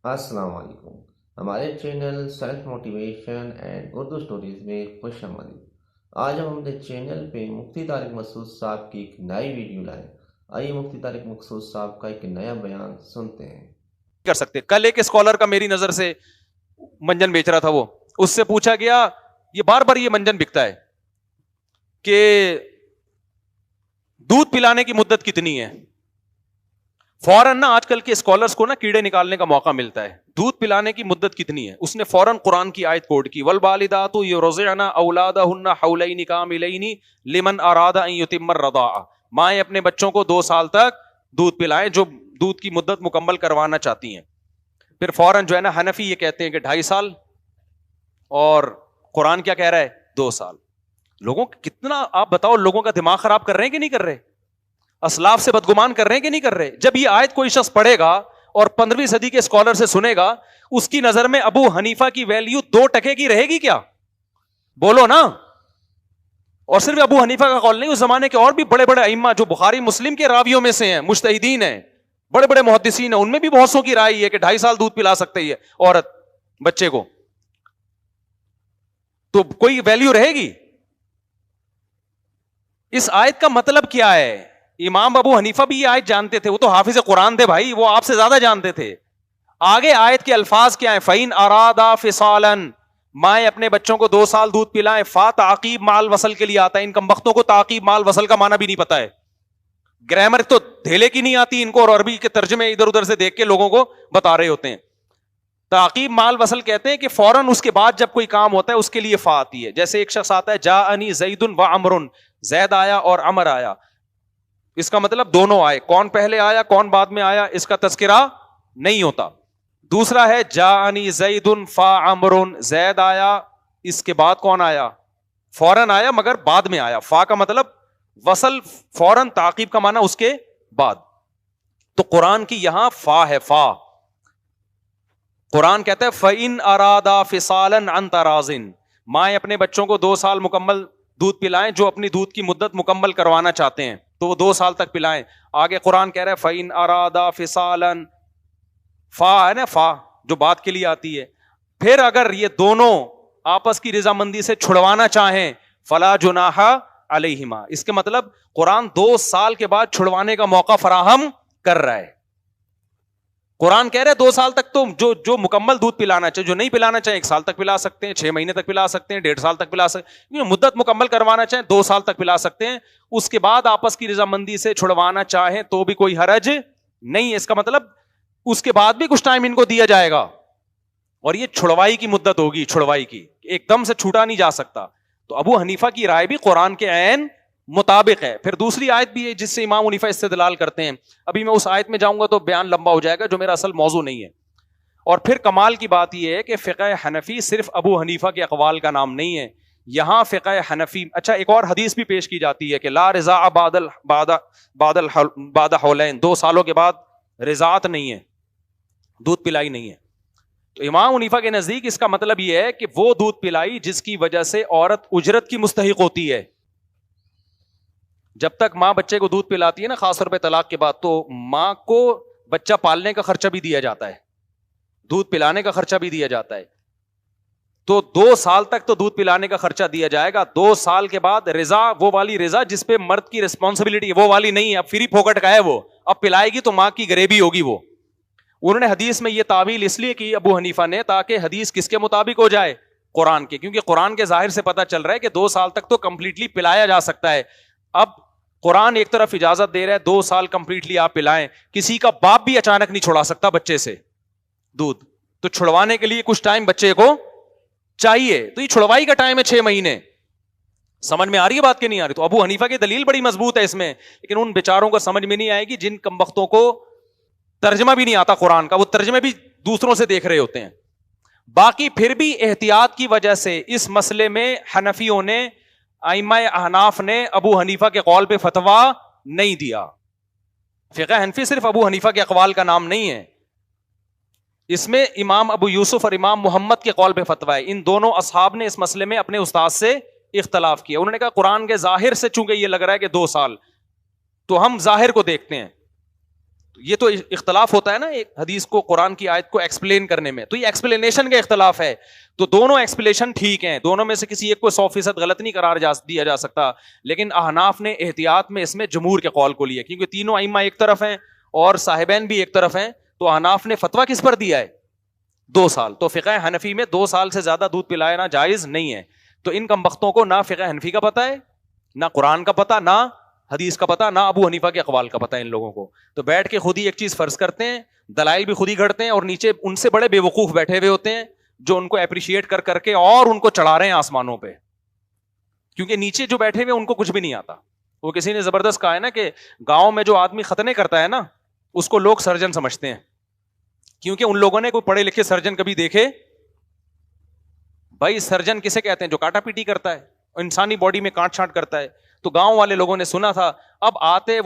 السلام علیکم۔ ہمارے channel self motivation and Urdu stories میں خوش آمدید۔ آج ہم اپنے چینل پہ مفتی طارق مسعود صاحب کی ایک نئی ویڈیو لائے۔ آئیے مفتی طارق مسعود صاحب کا ایک نیا بیان سنتے ہیں۔ کر سکتے۔ کل ایک اسکالر کا میری نظر سے منجن بیچ رہا تھا، وہ اس سے پوچھا گیا یہ بار بار یہ منجن بکتا ہے کہ دودھ پلانے کی مدت کتنی ہے؟ فوراً نا آج کل کے اسکالرز کو نا کیڑے نکالنے کا موقع ملتا ہے۔ دودھ پلانے کی مدت کتنی ہے؟ اس نے فوراً قرآن کی آیت کوٹ کی، والوالدات یرضعن اولادہن حولین کاملین لمن اراد ان یتم الرضاعہ، مائیں اپنے بچوں کو 2 سال تک دودھ پلائیں جو دودھ کی مدت مکمل کروانا چاہتی ہیں۔ پھر فوراً جو ہے نا حنفی یہ کہتے ہیں کہ 2.5 سال، اور قرآن کیا کہہ رہا ہے؟ 2 سال۔ لوگوں کتنا، آپ بتاؤ، لوگوں کا دماغ خراب کر رہے ہیں کہ نہیں کر رہے؟ اسلاف سے بدگمان کر رہے ہیں کہ نہیں کر رہے؟ جب یہ آیت کوئی شخص پڑھے گا اور 15ویں صدی کے اسکالر سے سنے گا، اس کی نظر میں ابو حنیفہ کی ویلیو 2 ٹکے کی رہے گی کیا؟ بولو نا۔ اور صرف ابو حنیفہ کا قول نہیں، اس زمانے کے اور بھی بڑے بڑے ائمہ جو بخاری مسلم کے راویوں میں سے ہیں، مجتہدین ہیں، بڑے بڑے محدثین ہیں، ان میں بھی بہت سو کی رائے ہے کہ 2.5 سال دودھ پلا سکتے ہے عورت بچے کو، تو کوئی ویلیو رہے گی؟ اس آیت کا مطلب کیا ہے؟ امام ابو حنیفہ بھی یہ آیت جانتے تھے، وہ تو حافظ قرآن تھے بھائی، وہ آپ سے زیادہ جانتے تھے۔ آگے آیت کے الفاظ کیا ہیں؟ فَإِنْ أَرَادَا فِصَالًا، مائیں اپنے بچوں کو 2 سال دودھ پلائیں۔ فا تعقیب مال وصل کے لیے آتا ہے، ان کمبختوں کو تعقیب مال وصل کا معنی بھی نہیں پتا ہے، گرامر تو دھیلے کی نہیں آتی ان کو، اور عربی کے ترجمے ادھر ادھر سے دیکھ کے لوگوں کو بتا رہے ہوتے ہیں۔ تعقیب مال وصل کہتے ہیں کہ فوراً اس کے بعد جب کوئی کام ہوتا ہے اس کے لیے فا آتی ہے۔ جیسے ایک شخص آتا ہے جاءنی زید و عمر، زید آیا اور عمر آیا، اس کا مطلب دونوں آئے، کون پہلے آیا کون بعد میں آیا اس کا تذکرہ نہیں ہوتا۔ دوسرا ہے جاءنی زید فا عمر، زید آیا، اس کے بعد کون آیا؟ فوراً آیا مگر بعد میں آیا۔ فا کا مطلب وصل فوراً، تعقیب کا معنی اس کے بعد۔ تو قرآن کی یہاں فا ہے، فا۔ قرآن کہتا ہے فَإِنْ أَرَادَا فِصَالًا عَنْ تَرَاضٍ، مائیں اپنے بچوں کو 2 سال مکمل دودھ پلائیں، جو اپنی دودھ کی مدت مکمل کروانا چاہتے ہیں تو وہ 2 سال تک پلائیں۔ آگے قرآن کہہ رہا ہے فَإِنْ أَرَادَا فِصَالًا، فا ہے نا، فا جو بات کے لیے آتی ہے۔ پھر اگر یہ دونوں آپس کی رضامندی سے چھڑوانا چاہیں فَلَا جُنَاحَ عَلَيْهِمَا، اس کے مطلب قرآن 2 سال کے بعد چھڑوانے کا موقع فراہم کر رہا ہے۔ قرآن کہہ رہے 2 سال تک تو جو مکمل دودھ پلانا چاہے، جو نہیں پلانا چاہے 1 سال تک پلا سکتے ہیں، 6 مہینے تک پلا سکتے ہیں، 1.5 سال تک پلا سکتے ہیں، مدت مکمل کروانا چاہیں 2 سال تک پلا سکتے ہیں۔ اس کے بعد آپس کی رضامندی سے چھڑوانا چاہیں تو بھی کوئی حرج نہیں ہے۔ اس کا مطلب اس کے بعد بھی کچھ ٹائم ان کو دیا جائے گا، اور یہ چھڑوائی کی مدت ہوگی، چھڑوائی کی، ایک دم سے چھوٹا نہیں جا سکتا۔ تو ابو حنیفہ کی رائے بھی قرآن کے عین مطابق ہے۔ پھر دوسری آیت بھی ہے جس سے امام حنیفہ استدلال کرتے ہیں، ابھی میں اس آیت میں جاؤں گا تو بیان لمبا ہو جائے گا، جو میرا اصل موضوع نہیں ہے۔ اور پھر کمال کی بات یہ ہے کہ فقہ حنفی صرف ابو حنیفہ کے اقوال کا نام نہیں ہے، یہاں فقہ حنفی، اچھا ایک اور حدیث بھی پیش کی جاتی ہے کہ لا رضاع بعد حولین، 2 سالوں کے بعد رضاعت نہیں ہے، دودھ پلائی نہیں ہے۔ تو امام حنیفہ کے نزدیک اس کا مطلب یہ ہے کہ وہ دودھ پلائی جس کی وجہ سے عورت اجرت کی مستحق ہوتی ہے۔ جب تک ماں بچے کو دودھ پلاتی ہے نا، خاص طور پہ طلاق کے بعد، تو ماں کو بچہ پالنے کا خرچہ بھی دیا جاتا ہے، دودھ پلانے کا خرچہ بھی دیا جاتا ہے۔ تو 2 سال تک تو دودھ پلانے کا خرچہ دیا جائے گا، 2 سال کے بعد رضا، وہ والی رضا جس پہ مرد کی ریسپانسبلٹی ہے، وہ والی نہیں ہے، اب فری پھوکٹ کا ہے وہ، اب پلائے گی تو ماں کی غریبی ہوگی وہ۔ انہوں نے حدیث میں یہ تعویل اس لیے کی ابو حنیفہ نے، تاکہ حدیث کس کے مطابق ہو جائے؟ قرآن کے، کیونکہ قرآن کے ظاہر سے پتہ چل رہا ہے کہ 2 سال تک تو کمپلیٹلی پلایا جا سکتا ہے۔ اب قرآن ایک طرف اجازت دے رہا ہے 2 سال کمپلیٹلی آپ پلائیں، کسی کا باپ بھی اچانک نہیں چھڑا سکتا بچے سے دودھ، تو چھڑوانے کے لیے کچھ ٹائم بچے کو چاہیے، تو یہ چھڑوائی کا ٹائم ہے 6 مہینے۔ سمجھ میں آ رہی ہے بات کہ نہیں آ رہی؟ تو ابو حنیفہ کی دلیل بڑی مضبوط ہے اس میں، لیکن ان بیچاروں کو سمجھ میں نہیں آئے گی جن کمبختوں کو ترجمہ بھی نہیں آتا قرآن کا، وہ ترجمے بھی دوسروں سے دیکھ رہے ہوتے ہیں۔ باقی پھر بھی احتیاط کی وجہ سے اس مسئلے میں حنفیوں نے، ائمہ احناف نے ابو حنیفہ کے قول پہ فتویٰ نہیں دیا۔ فقہ حنفی صرف ابو حنیفہ کے اقوال کا نام نہیں ہے، اس میں امام ابو یوسف اور امام محمد کے قول پہ فتویٰ ہے۔ ان دونوں اصحاب نے اس مسئلے میں اپنے استاد سے اختلاف کیا۔ انہوں نے کہا قرآن کے ظاہر سے چونکہ یہ لگ رہا ہے کہ 2 سال، تو ہم ظاہر کو دیکھتے ہیں، یہ تو اختلاف ہوتا ہے نا ایک حدیث کو قرآن کی آیت کو ایکسپلین کرنے میں, تو یہ ایکسپلینیشن کا اختلاف ہے. تو دونوں ایکسپلینیشن ٹھیک ہیں, دونوں میں سے کسی ایک کو 100% غلط نہیں قرار دیا جا سکتا, لیکن احناف نے احتیاط میں اس میں جمہور کے قول کو لیا, کیونکہ تینوں ائمہ ایک طرف ہیں اور صاحبین بھی ایک طرف ہیں. تو احناف نے فتویٰ کس پر دیا ہے؟ 2 سال. تو فقہ حنفی میں 2 سال سے زیادہ دودھ پلانا جائز نہیں ہے. تو ان کمبختوں کو نہ فقہ حنفی کا پتہ ہے, نہ قرآن کا پتہ, نہ حدیث کا پتہ, نہ ابو حنیفہ کے اقوال کا پتہ. ان لوگوں کو تو بیٹھ کے خود ہی ایک چیز فرض کرتے ہیں, دلائل بھی خود ہی گھڑتے ہیں, اور نیچے ان سے بڑے بے وقوف بیٹھے ہوئے ہوتے ہیں جو ان کو اپریشیٹ کر کر کے اور ان کو چڑھا رہے ہیں آسمانوں پہ, کیونکہ نیچے جو بیٹھے ہوئے ان کو کچھ بھی نہیں آتا. وہ کسی نے زبردست کہا ہے نا کہ گاؤں میں جو آدمی ختنے کرتا ہے نا اس کو لوگ سرجن سمجھتے ہیں, کیونکہ ان لوگوں نے کوئی پڑھے لکھے سرجن کبھی دیکھے. بھائی سرجن کسے کہتے ہیں؟ جو کاٹا پیٹی کرتا ہے, انسانی باڈی میں کاٹ چھانٹ کرتا ہے. تو گاؤں والے لوگوں نے سنا تھا, اب آتے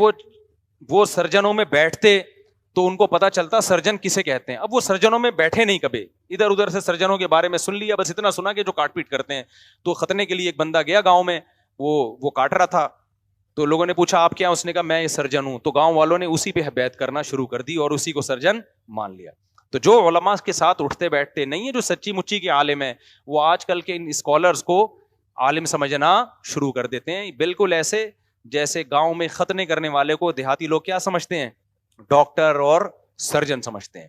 وہ سرجنوں میں بیٹھتے تو ان کو پتا چلتا سرجن کسے کہتے ہیں. اب وہ سرجنوں میں بیٹھے نہیں, کبھی ادھر ادھر سے سرجنوں کے بارے میں سن لیا, بس اتنا سنا کہ جو کاٹ پیٹ کرتے ہیں. تو ختنے کے لیے ایک بندہ گیا گاؤں میں, وہ کاٹ رہا تھا, تو لوگوں نے پوچھا آپ کیا؟ اس نے کہا میں یہ سرجن ہوں. تو گاؤں والوں نے اسی پہ بیعت کرنا شروع کر دی اور اسی کو سرجن مان لیا. تو جو علماء کے ساتھ اٹھتے بیٹھتے نہیں ہے, جو سچی مچی کے عالم ہیں, وہ آج کل کے ان اسکالرز کو عالم سمجھنا شروع کر دیتے ہیں, بالکل ایسے جیسے گاؤں میں ختنے کرنے والے کو دیہاتی لوگ کیا سمجھتے ہیں؟ ڈاکٹر اور سرجن سمجھتے ہیں.